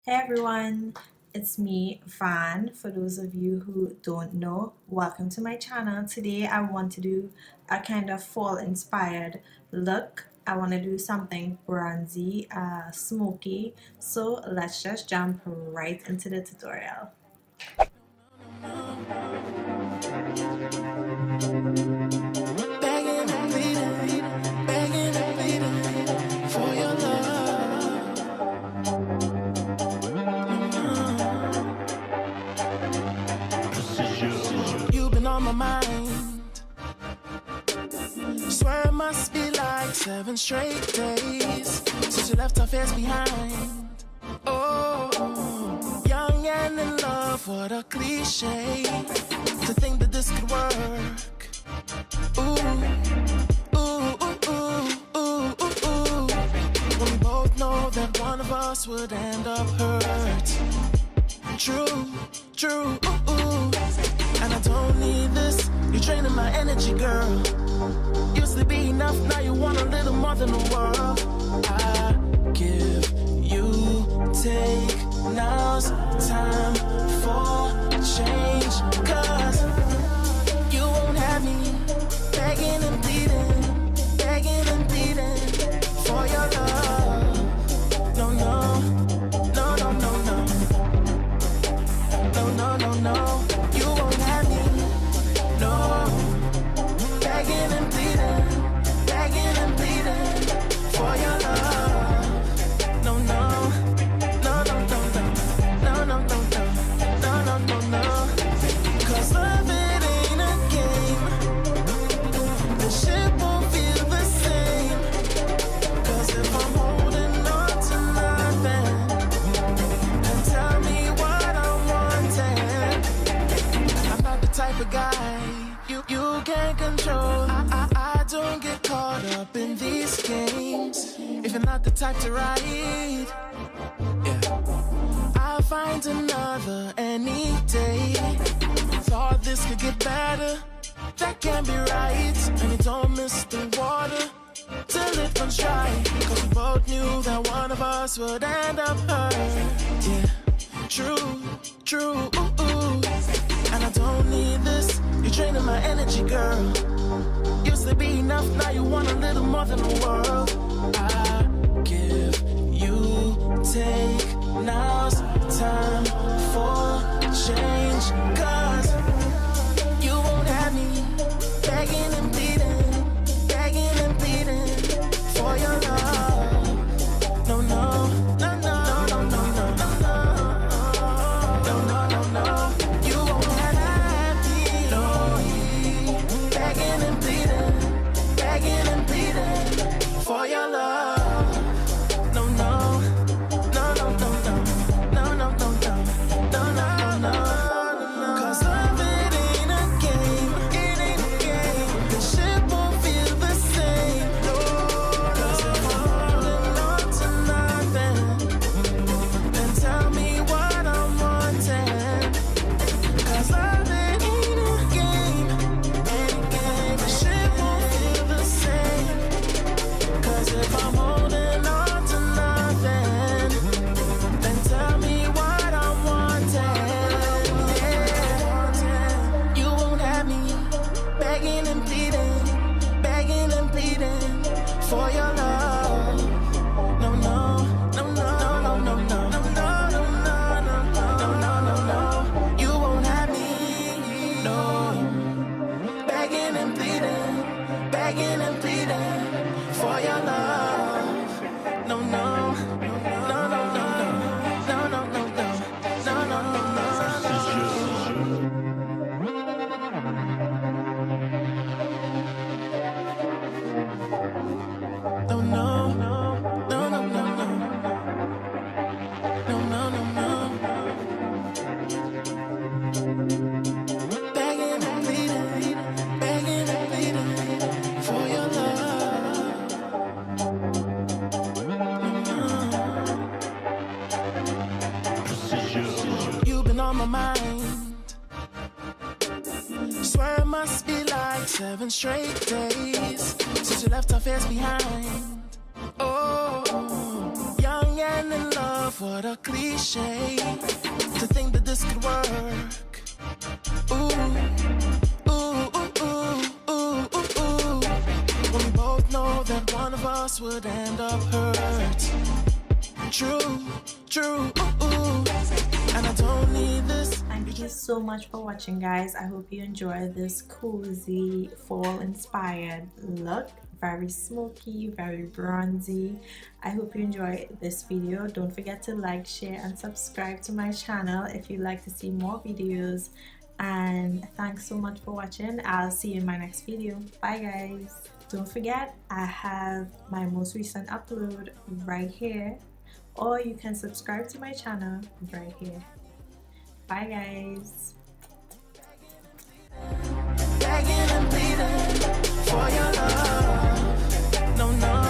Hey everyone, it's me, Van. For those of you who don't know, welcome to my channel. Today I want to do a kind of fall inspired look. I want to do something bronzy, smoky. So let's just jump right into the tutorial. On my mind, swear it must be like 7 straight days since you left our face behind. Oh, young and in love, what a cliche to think that this could work. Ooh, ooh, ooh, ooh, ooh, ooh, ooh. When we both know that one of us would end up hurt. True, true, ooh, ooh. And I don't need this, you're draining my energy, girl. Used to be enough, now you want a little more than the world. I give, you take, now's time for change. Cause you won't have me begging and pleading for your love. No, no, no, no, no, no. No, no, no, no. You won't have me. No. Begging and pleading for your love. No, no. No, no, no, no. No, no, no, no. No, no, no, no. Cause love it ain't a game. The shit won't feel the same. Cause if I'm holding on to nothing, then tell me what I'm not the type of guy you can't control. I don't get caught up in these games. If you're not the type to ride, yeah, I'll find another any day. Thought this could get better, that can't be right. And you don't miss the water till it runs dry. Cause we both knew that one of us would end up hurt. Yeah. True, true, ooh, ooh. And I don't need this, you're draining my energy, girl. Used to be enough, now you want a little more than the world. I give, you take, now's time for change. Cause you won't have me begging and pleading for your love. No, no, no, no, no, no, no, no, no. For your love, no, no, no, no, no, no, no, no, no, no, no, no, no. Cause love it ain't a game, it ain't a game. The shit won't feel the same. Cause if I'm holding on to nothing, then tell me what I'm wanting. Cause love it ain't a game, ain't a game. The shit won't feel the same. Cause if I'm holding on to nothing, then tell me what I'm wanting. Yeah. You won't have me begging and pleading for your love. No, no, no, no, no, no, no, no, no, no, no, no, no, no. You won't have me, no, begging and pleading for your love. No, no, no, no, no, no, no, no, no, no, no, no, no, no. No, no, no, no, no, no, no, no, no, no. Begging and pleading for your love. You've been on my mind. Swear it must be like 7 straight days since you left our face behind. Oh, young and in love, what a cliche to think that this could work. Ooh, ooh, ooh, ooh, ooh, ooh, ooh. When we both know that one of us would end up hurt. True, true, ooh, ooh. And I don't need this. Thank you so much for watching, guys. I hope you enjoyed this cozy fall inspired look. Very smoky, very bronzy. I hope you enjoyed this video. Don't forget to like, share, and subscribe to my channel if you'd like to see more videos. And thanks so much for watching. I'll see you in my next video. Bye, guys. Don't forget, I have my most recent upload right here, or you can subscribe to my channel right here. Bye, guys. Begging and pleading for your love. No, no.